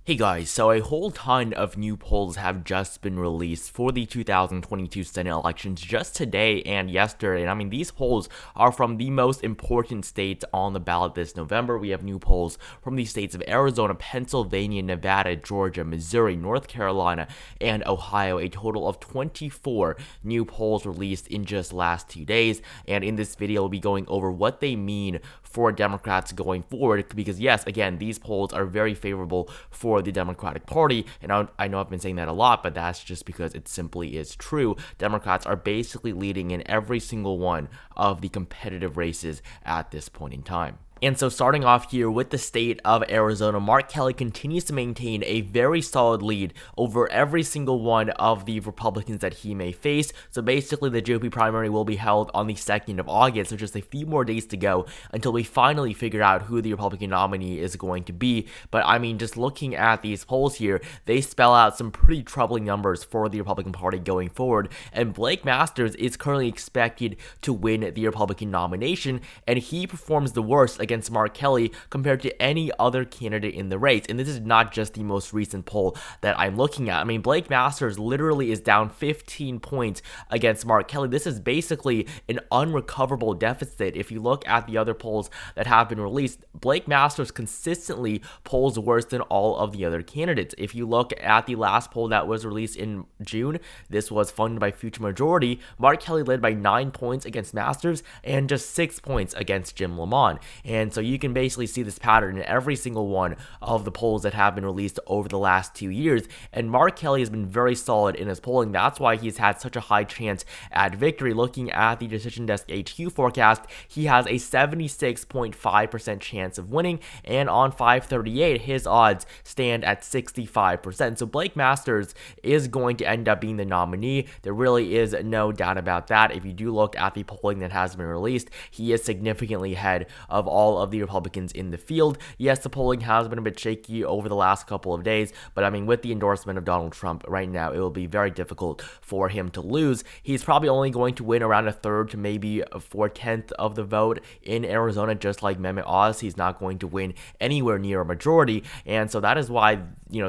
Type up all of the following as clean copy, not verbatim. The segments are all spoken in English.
Hey guys, so a whole ton of new polls have just been released for the 2022 Senate elections just today and yesterday. And I mean, these polls are from the most important states on the ballot this November. We have new polls from the states of Arizona, Pennsylvania, Nevada, Georgia, Missouri, North Carolina, and Ohio. A total of 24 new polls released in just last 2 days. And in this video, we'll be going over what they mean for Democrats going forward, because yes, again, these polls are very favorable for the Democratic Party, and I know I've been saying that a lot, but that's just because it simply is true. Democrats are basically leading in every single one of the competitive races at this point in time. And so starting off here with the state of Arizona, Mark Kelly continues to maintain a very solid lead over every single one of the Republicans that he may face. So basically the GOP primary will be held on the 2nd of August, so just a few more days to go until we finally figure out who the Republican nominee is going to be. But I mean, just looking at these polls here, they spell out some pretty troubling numbers for the Republican Party going forward. And Blake Masters is currently expected to win the Republican nomination, and he performs the worst against Mark Kelly compared to any other candidate in the race. And this is not just the most recent poll that I'm looking at. I mean, Blake Masters literally is down 15 points against Mark Kelly. This is basically an unrecoverable deficit. If you look at the other polls that have been released, Blake Masters consistently polls worse than all of the other candidates. If you look at the last poll that was released in June, this was funded by Future Majority. Mark Kelly led by 9 points against Masters and just 6 points against Jim Lamont. And so you can basically see this pattern in every single one of the polls that have been released over the last 2 years. And Mark Kelly has been very solid in his polling. That's why he's had such a high chance at victory. Looking at the Decision Desk HQ forecast, he has a 76.5% chance of winning. And on 538, his odds stand at 65%. So Blake Masters is going to end up being the nominee. There really is no doubt about that. If you do look at the polling that has been released, he is significantly ahead of all of the Republicans in the field. Yes, the polling has been a bit shaky over the last couple of days, but I mean, with the endorsement of Donald Trump right now, it will be very difficult for him to lose. He's probably only going to win around a third to maybe a 4/10 of the vote in Arizona, just like Mehmet Oz. He's not going to win anywhere near a majority, and so that is why,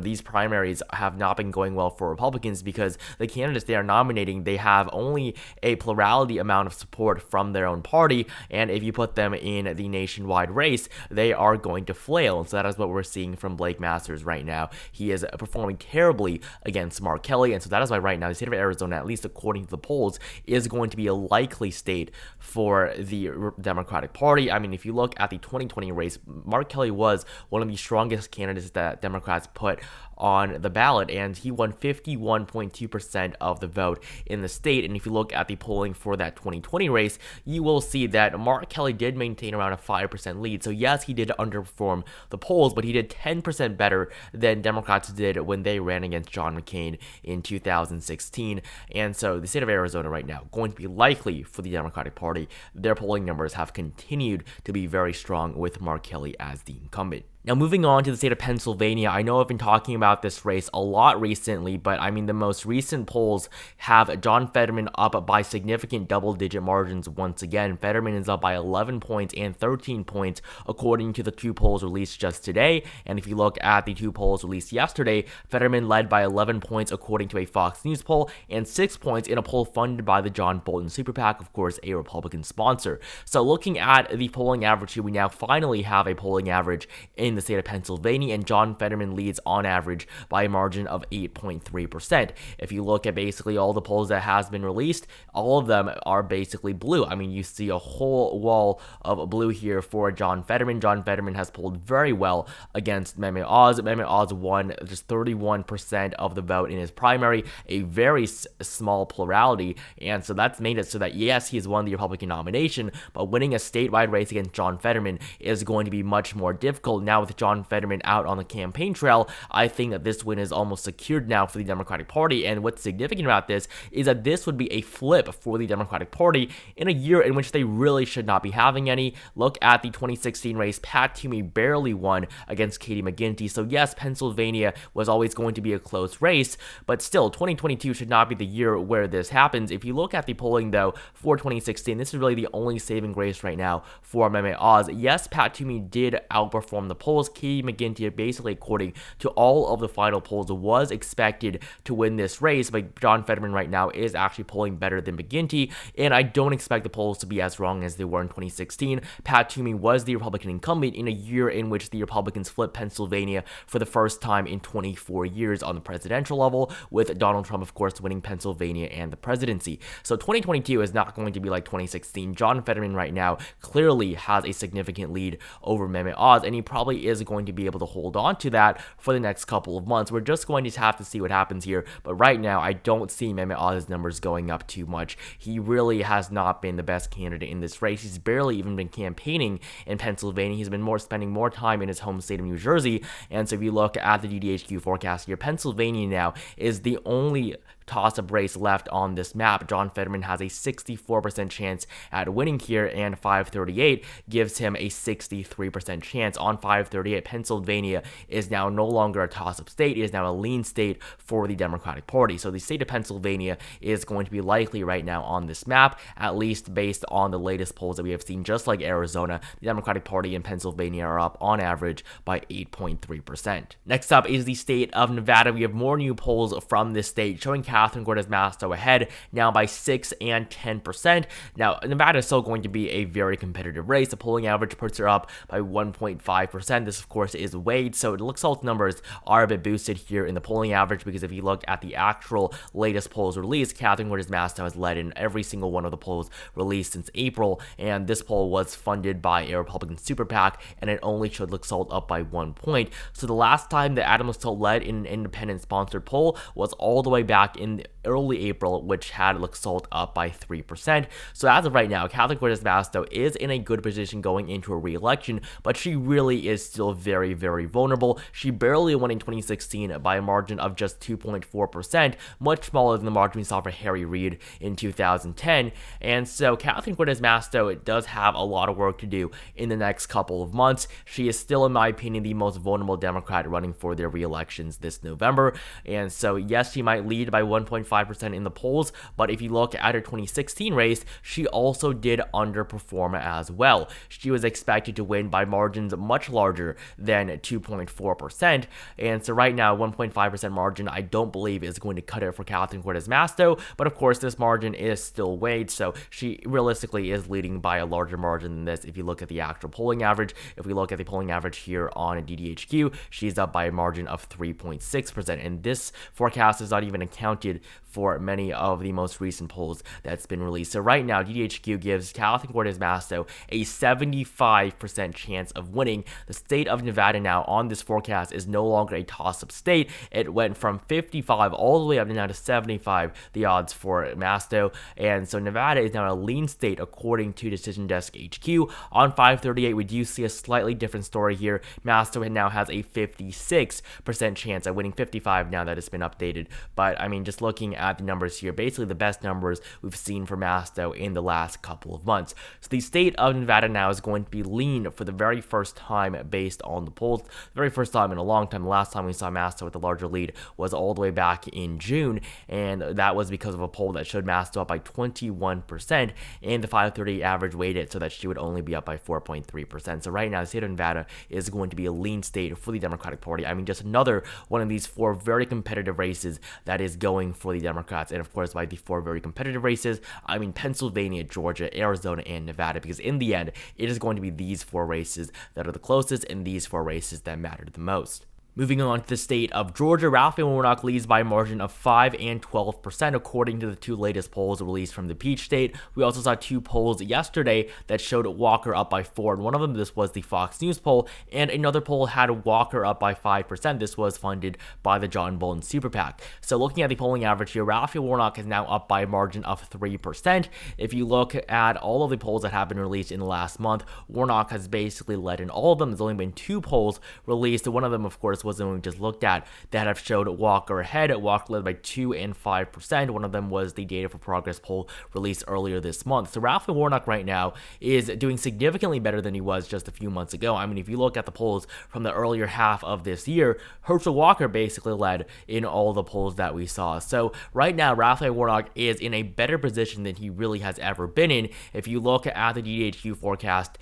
these primaries have not been going well for Republicans, because the candidates they are nominating, they have only a plurality amount of support from their own party, and if you put them in the nationwide race, they are going to flail. And so that is what we're seeing from Blake Masters right now. He is performing terribly against Mark Kelly, and so that is why right now the state of Arizona, at least according to the polls, is going to be a likely state for the Democratic Party. I mean, if you look at the 2020 race, Mark Kelly was one of the strongest candidates that Democrats put on the ballot, and he won 51.2% of the vote in the state. And if you look at the polling for that 2020 race, you will see that Mark Kelly did maintain around a 5% lead. So yes, he did underperform the polls, but he did 10% better than Democrats did when they ran against John McCain in 2016. And so the state of Arizona right now going to be likely for the Democratic Party. Their polling numbers have continued to be very strong with Mark Kelly as the incumbent. Now, moving on to the state of Pennsylvania, I know I've been talking about this race a lot recently, but I mean, the most recent polls have John Fetterman up by significant double-digit margins once again. Fetterman is up by 11 points and 13 points, according to the 2 polls released just today. And if you look at the 2 polls released yesterday, Fetterman led by 11 points, according to a Fox News poll, and 6 points in a poll funded by the John Bolton Super PAC, of course, a Republican sponsor. So looking at the polling average here, we now finally have a polling average in the state of Pennsylvania, and John Fetterman leads on average by a margin of 8.3%. If you look at basically all the polls that has been released, all of them are basically blue. I mean, you see a whole wall of blue here for John Fetterman. John Fetterman has polled very well against Mehmet Oz. Mehmet Oz won just 31% of the vote in his primary, a very small plurality, and so that's made it so that yes, he has won the Republican nomination, but winning a statewide race against John Fetterman is going to be much more difficult. Now with John Fetterman out on the campaign trail, I think that this win is almost secured now for the Democratic Party. And what's significant about this is that this would be a flip for the Democratic Party in a year in which they really should not be having any. Look at the 2016 race. Pat Toomey barely won against Katie McGinty. So yes, Pennsylvania was always going to be a close race, but still 2022 should not be the year where this happens. If you look at the polling though for 2016, this is really the only saving grace right now for Mehmet Oz. Yes, Pat Toomey did outperform the poll polls, Katie McGinty, basically according to all of the final polls, was expected to win this race, but John Fetterman right now is actually polling better than McGinty, and I don't expect the polls to be as wrong as they were in 2016. Pat Toomey was the Republican incumbent in a year in which the Republicans flipped Pennsylvania for the first time in 24 years on the presidential level, with Donald Trump, of course, winning Pennsylvania and the presidency. So 2022 is not going to be like 2016. John Fetterman right now clearly has a significant lead over Mehmet Oz, and he probably is going to be able to hold on to that for the next couple of months. We're just going to have to see what happens here, but right now I don't see Mehmet Oz's numbers going up too much. He really has not been the best candidate in this race. He's barely even been campaigning in Pennsylvania. He's been spending more time in his home state of New Jersey, and so if you look at the DDHQ forecast here, Pennsylvania now is the only toss-up race left on this map. John Fetterman has a 64% chance at winning here, and 538 gives him a 63% chance. On 538, Pennsylvania is now no longer a toss-up state. It is now a lean state for the Democratic Party. So the state of Pennsylvania is going to be likely right now on this map, at least based on the latest polls that we have seen. Just like Arizona, the Democratic Party in Pennsylvania are up on average by 8.3%. Next up is the state of Nevada. We have more new polls from this state showing Catherine Cortez Masto ahead now by 6 and 10%. Now, Nevada is still going to be a very competitive race. The polling average puts her up by 1.5%. This, of course, is weighed, so it looks like numbers are a bit boosted here in the polling average, because if you look at the actual latest polls released, Catherine Cortez Masto has led in every single one of the polls released since April, and this poll was funded by a Republican super PAC, and it only showed Luxalt up by 1 point. So the last time that Adam Luxalt led in an independent-sponsored poll was all the way back in early April, which had Luxalt up by 3%. So as of right now, Catherine Cortez Masto is in a good position going into a re-election, but she really is still very, very vulnerable. She barely won in 2016 by a margin of just 2.4%, much smaller than the margin we saw for Harry Reid in 2010. And so Catherine Cortez Masto does have a lot of work to do in the next couple of months. She is still, in my opinion, the most vulnerable Democrat running for their re-elections this November. And so yes, she might lead by 1.5% in the polls, but if you look at her 2016 race, she also did underperform as well. She was expected to win by margins much larger than 2.4%, and so right now 1.5% margin I don't believe is going to cut it for Catherine Cortez Masto, but of course this margin is still weighed, so she realistically is leading by a larger margin than this if you look at the actual polling average. If we look at the polling average here on DDHQ, she's up by a margin of 3.6%, and this forecast is not even accounted for many of the most recent polls that's been released. So right now, DDHQ gives Catherine Cortez Masto a 75% chance of winning. The state of Nevada now on this forecast is no longer a toss-up state. It went from 55 all the way up now to 75, the odds for Masto. And so Nevada is now a lean state according to Decision Desk HQ. On 538, we do see a slightly different story here. Masto now has a 56% chance at winning, 55 now that it's been updated. But I mean, just looking at the numbers here, basically the best numbers we've seen for Masto in the last couple of months. So the state of Nevada now is going to be lean for the very first time based on the polls. The very first time in a long time. The last time we saw Masto with a larger lead was all the way back in June, and that was because of a poll that showed Masto up by 21%, and the 538 average weighted so that she would only be up by 4.3%. So right now, the state of Nevada is going to be a lean state for the Democratic Party. I mean, just another one of these four very competitive races that is going for the Democrats. And of course, by the four very competitive races, I mean Pennsylvania, Georgia, Arizona, and Nevada, because in the end, it is going to be these four races that are the closest and these four races that matter the most. Moving on to the state of Georgia, Raphael Warnock leads by a margin of 5 and 12% according to the two latest polls released from the Peach State. We also saw two polls yesterday that showed Walker up by 4, and one of them, this was the Fox News poll, and another poll had Walker up by 5%. This was funded by the John Bolton Super PAC. So looking at the polling average here, Raphael Warnock is now up by a margin of 3%. If you look at all of the polls that have been released in the last month, Warnock has basically led in all of them. There's only been two polls released, and one of them, of course, was the one we just looked at that have showed Walker ahead. Walker led by 2 and 5%. One of them was the Data for Progress poll released earlier this month. So Raphael Warnock right now is doing significantly better than he was just a few months ago. I mean, if you look at the polls from the earlier half of this year, Herschel Walker basically led in all the polls that we saw. So right now, Raphael Warnock is in a better position than he really has ever been in. If you look at the DDHQ forecast,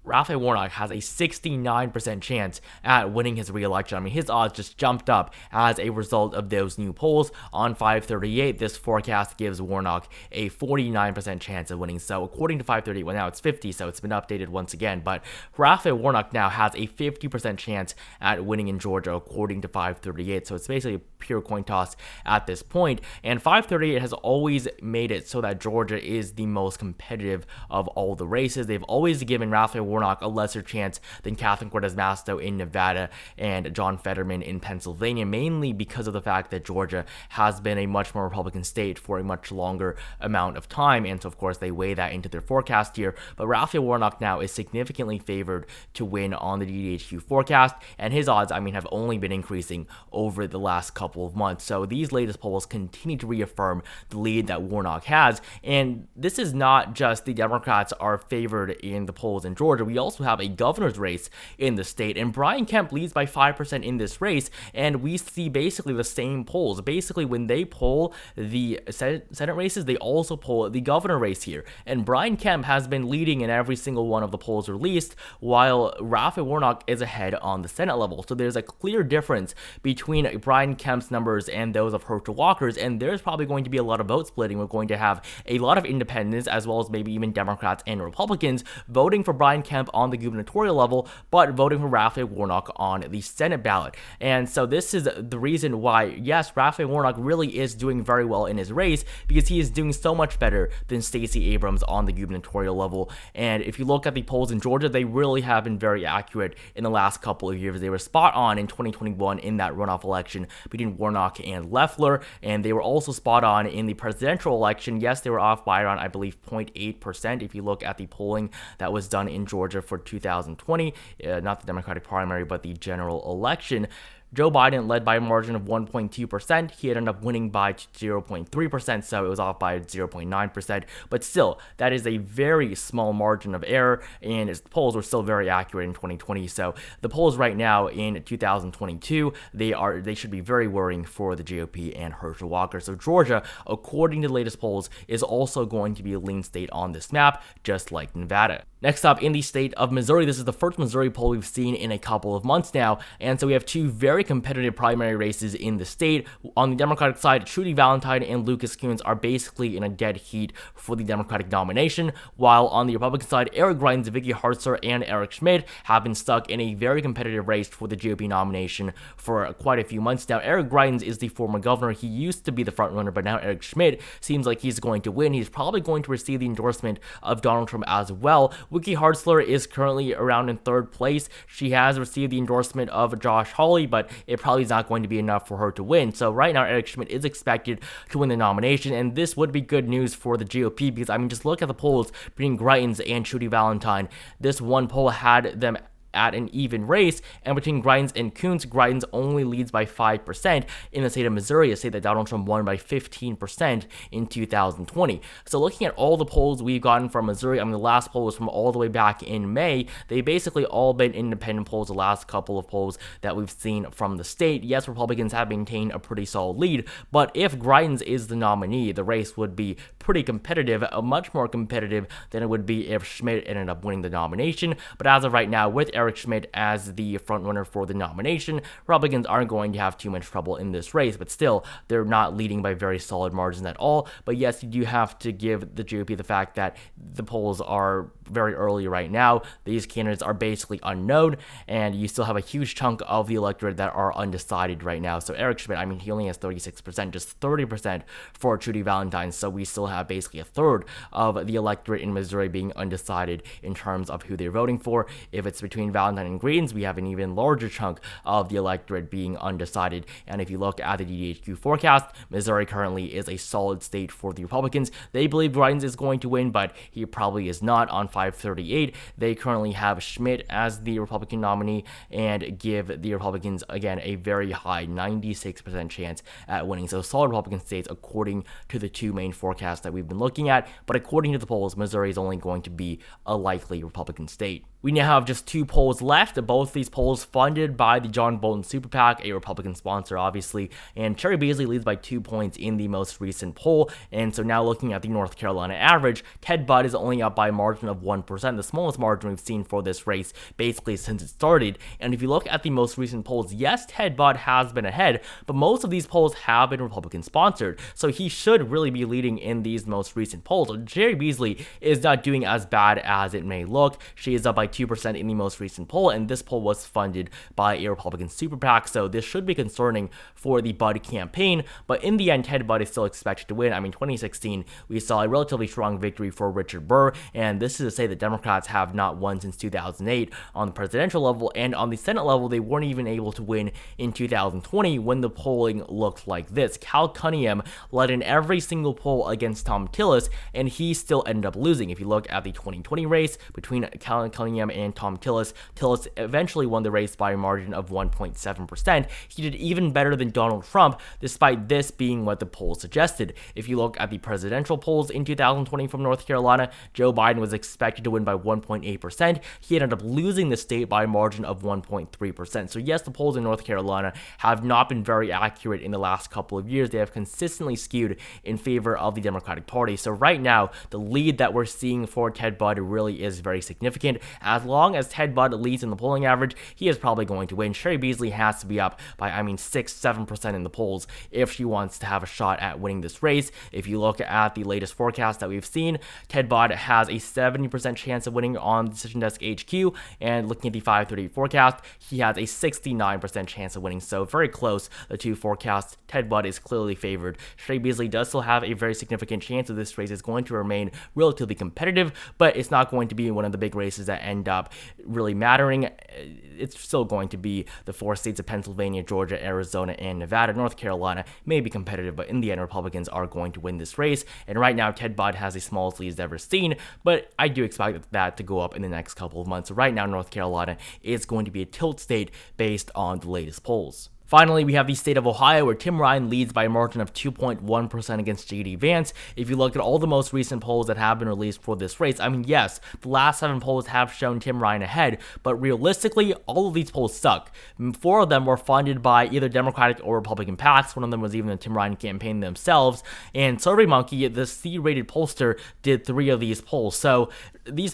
Raphael Warnock has a 69% chance at winning his re-election. I mean, his odds just jumped up as a result of those new polls. On 538, this forecast gives Warnock a 49% chance of winning. So according to 538, well, now it's 50, so it's been updated once again. But Raphael Warnock now has a 50% chance at winning in Georgia, according to 538. So it's basically a pure coin toss at this point. And 538 has always made it so that Georgia is the most competitive of all the races. They've always given Raphael Warnock a lesser chance than Catherine Cortez Masto in Nevada and John Fetterman in Pennsylvania, mainly because of the fact that Georgia has been a much more Republican state for a much longer amount of time. And so, of course, they weigh that into their forecast here. But Raphael Warnock now is significantly favored to win on the DDHQ forecast, and his odds, I mean, have only been increasing over the last couple of months. So these latest polls continue to reaffirm the lead that Warnock has. And this is not just the Democrats are favored in the polls in Georgia. We also have a governor's race in the state, and Brian Kemp leads by 5% in this race, and we see basically the same polls. Basically, when they poll the Senate races, they also poll the governor race here, and Brian Kemp has been leading in every single one of the polls released, while Raphael Warnock is ahead on the Senate level. So there's a clear difference between Brian Kemp's numbers and those of Herschel Walker's, and there's probably going to be a lot of vote splitting. We're going to have a lot of independents, as well as maybe even Democrats and Republicans, voting for Brian Kemp on the gubernatorial level, but voting for Raphael Warnock on the Senate ballot. And so this is the reason why, yes, Raphael Warnock really is doing very well in his race, because he is doing so much better than Stacey Abrams on the gubernatorial level. And if you look at the polls in Georgia, they really have been very accurate in the last couple of years. They were spot on in 2021 in that runoff election between Warnock and Loeffler, and they were also spot on in the presidential election. Yes, they were off by around, I believe, 0.8% if you look at the polling that was done in Georgia for 2020, not the Democratic primary, but the general election. Joe Biden led by a margin of 1.2%. He ended up winning by 0.3%, so it was off by 0.9%. But still, that is a very small margin of error, and his polls were still very accurate in 2020. So the polls right now in 2022, they should be very worrying for the GOP and Herschel Walker. So Georgia, according to the latest polls, is also going to be a lean state on this map, just like Nevada. Next up, in the state of Missouri, this is the first Missouri poll we've seen in a couple of months now, and so we have two very competitive primary races in the state. On the Democratic side, Trudy Valentine and Lucas Coons are basically in a dead heat for the Democratic nomination, while on the Republican side, Eric Greitens, Vicky Hartzler, and Eric Schmidt have been stuck in a very competitive race for the GOP nomination for quite a few months now. Eric Greitens is the former governor. He used to be the frontrunner, but now Eric Schmidt seems like he's going to win. He's probably going to receive the endorsement of Donald Trump as well. Vicky Hartzler is currently around in third place. She has received the endorsement of Josh Hawley, but it probably is not going to be enough for her to win. So right now, Eric Schmidt is expected to win the nomination, and this would be good news for the GOP, because, I mean, just look at the polls between Greitens and Trudy Valentine. This one poll had them at an even race, and between Greitens and Coons, Greitens only leads by 5% in the state of Missouri, a state that Donald Trump won by 15% in 2020. So looking at all the polls we've gotten from Missouri, I mean, the last poll was from all the way back in May. They basically all been independent polls, the last couple of polls that we've seen from the state. Yes, Republicans have maintained a pretty solid lead, but if Greitens is the nominee, the race would be pretty competitive, much more competitive than it would be if Schmidt ended up winning the nomination. But as of right now, with Eric Schmidt as the frontrunner for the nomination, Republicans aren't going to have too much trouble in this race, but still, they're not leading by very solid margins at all. But yes, you do have to give the GOP the fact that the polls are very early right now. These candidates are basically unknown, and you still have a huge chunk of the electorate that are undecided right now. So Eric Schmidt, I mean, he only has 36%, just 30% for Trudy Valentine, so we still have basically a third of the electorate in Missouri being undecided in terms of who they're voting for. If it's between Valentine and Greens, we have an even larger chunk of the electorate being undecided. And if you look at the DDHQ forecast, Missouri currently is a solid state for the Republicans. They believe Greitens is going to win, but he probably is not. On 538, they currently have Schmidt as the Republican nominee and give the Republicans, again, a very high 96% chance at winning. So solid Republican states according to the two main forecasts that we've been looking at, but according to the polls, Missouri is only going to be a likely Republican state. We now have just 2 polls left, both these polls funded by the John Bolton Super PAC, a Republican sponsor, obviously, and Cherry Beasley leads by 2 points in the most recent poll, and so now looking at the North Carolina average, Ted Budd is only up by a margin of 1%, the smallest margin we've seen for this race basically since it started, and if you look at the most recent polls, yes, Ted Budd has been ahead, but most of these polls have been Republican sponsored, so he should really be leading in these most recent polls. So Cherry Beasley is not doing as bad as it may look. She is up by 2% in the most recent poll, and this poll was funded by a Republican super PAC, so this should be concerning for the Budd campaign, but in the end, Ted Budd is still expected to win. I mean, 2016, we saw a relatively strong victory for Richard Burr, and this is to say that Democrats have not won since 2008 on the presidential level, and on the Senate level, they weren't even able to win in 2020 when the polling looked like this. Cal Cunningham led in every single poll against Tom Tillis, and he still ended up losing. If you look at the 2020 race between Cal Cunningham and Tom Tillis, Tillis eventually won the race by a margin of 1.7%. He did even better than Donald Trump, despite this being what the polls suggested. If you look at the presidential polls in 2020 from North Carolina, Joe Biden was expected to win by 1.8%. He ended up losing the state by a margin of 1.3%. So yes, the polls in North Carolina have not been very accurate in the last couple of years. They have consistently skewed in favor of the Democratic Party. So right now, the lead that we're seeing for Ted Budd really is very significant. As long as Ted Budd leads in the polling average, he is probably going to win. Cherry Beasley has to be up by, 6-7% in the polls if she wants to have a shot at winning this race. If you look at the latest forecast that we've seen, Ted Budd has a 70% chance of winning on Decision Desk HQ, and looking at the 538 forecast, he has a 69% chance of winning, so very close, the two forecasts. Ted Budd is clearly favored. Cherry Beasley does still have a very significant chance of this race is going to remain relatively competitive, but it's not going to be one of the big races that end up really mattering. It's still going to be the 4 states of Pennsylvania, Georgia, Arizona, and Nevada. North Carolina may be competitive, but in the end, Republicans are going to win this race. And right now, Ted Budd has the smallest lead he's ever seen, but I do expect that to go up in the next couple of months. So right now, North Carolina is going to be a tilt state based on the latest polls. Finally, we have the state of Ohio, where Tim Ryan leads by a margin of 2.1% against J.D. Vance. If you look at all the most recent polls that have been released for this race, yes, the last 7 polls have shown Tim Ryan ahead, but realistically, all of these polls suck. 4 of them were funded by either Democratic or Republican PACs. One of them was even the Tim Ryan campaign themselves, and SurveyMonkey, the C-rated pollster, did 3 of these polls. So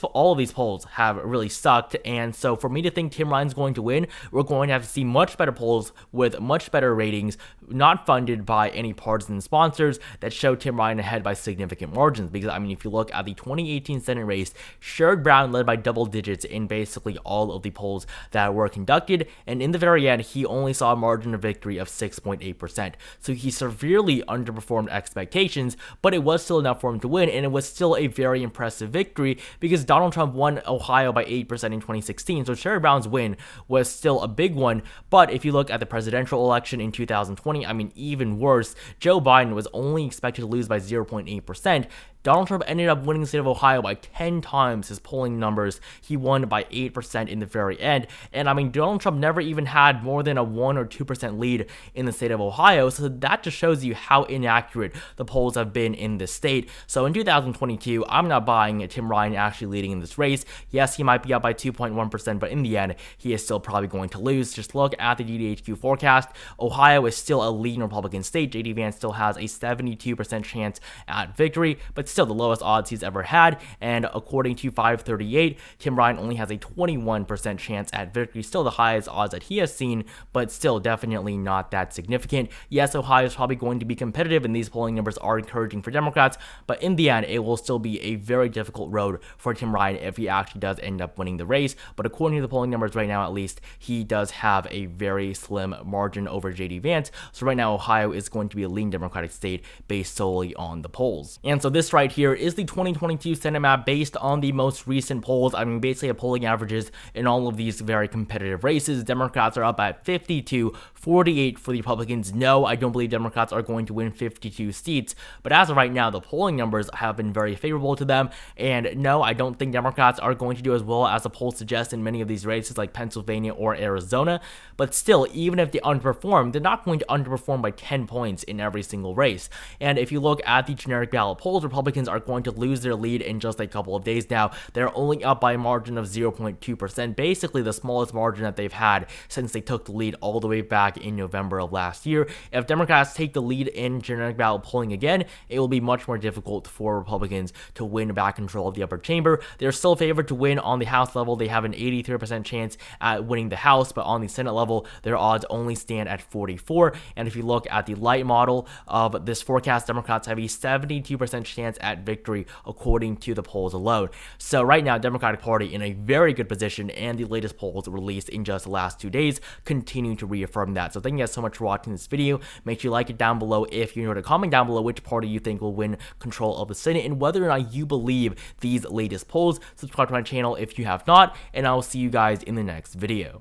all of these polls have really sucked, and so for me to think Tim Ryan's going to win, we're going to have to see much better polls with much better ratings, not funded by any partisan sponsors, that show Tim Ryan ahead by significant margins. Because, if you look at the 2018 Senate race, Sherrod Brown led by double digits in basically all of the polls that were conducted, and in the very end, he only saw a margin of victory of 6.8%. So he severely underperformed expectations, but it was still enough for him to win, and it was still a very impressive victory, because Donald Trump won Ohio by 8% in 2016, so Sherrod Brown's win was still a big one. But if you look at the presidential election in 2020, even worse, Joe Biden was only expected to lose by 0.8%. Donald Trump ended up winning the state of Ohio by 10 times his polling numbers. He won by 8% in the very end. And Donald Trump never even had more than a 1 or 2% lead in the state of Ohio. So that just shows you how inaccurate the polls have been in this state. So in 2022, I'm not buying Tim Ryan actually leading in this race. Yes, he might be up by 2.1%, but in the end, he is still probably going to lose. Just look at the GDHQ forecast. Ohio is still a leading Republican state. J.D. Vance still has a 72% chance at victory, but still the lowest odds he's ever had, and according to 538, Tim Ryan only has a 21% chance at victory, still the highest odds that he has seen, but still definitely not that significant. Yes, Ohio is probably going to be competitive, and these polling numbers are encouraging for Democrats, but in the end, it will still be a very difficult road for Tim Ryan if he actually does end up winning the race. But according to the polling numbers right now, at least, he does have a very slim margin over J.D. Vance, so right now, Ohio is going to be a lean Democratic state based solely on the polls. And so this right here is the 2022 Senate map based on the most recent polls. Basically a polling averages in all of these very competitive races. Democrats are up at 50-48 for the Republicans. No, I don't believe Democrats are going to win 52 seats, but as of right now, the polling numbers have been very favorable to them, and no, I don't think Democrats are going to do as well as the polls suggest in many of these races like Pennsylvania or Arizona, but still, even if they underperform, they're not going to underperform by 10 points in every single race. And if you look at the generic ballot polls, Republicans Republicans are going to lose their lead in just a couple of days now. They're only up by a margin of 0.2%, basically the smallest margin that they've had since they took the lead all the way back in November of last year. If Democrats take the lead in generic ballot polling again, it will be much more difficult for Republicans to win back control of the upper chamber. They're still favored to win on the House level. They have an 83% chance at winning the House, but on the Senate level, their odds only stand at 44. And if you look at the light model of this forecast, Democrats have a 72% chance at victory according to the polls alone. So right now, Democratic Party in a very good position, and the latest polls released in just the last 2 days continue to reaffirm that. So thank you guys so much for watching this video. Make sure you like it down below if you're new to comment down below which party you think will win control of the Senate and whether or not you believe these latest polls. Subscribe to my channel if you have not, and I will see you guys in the next video.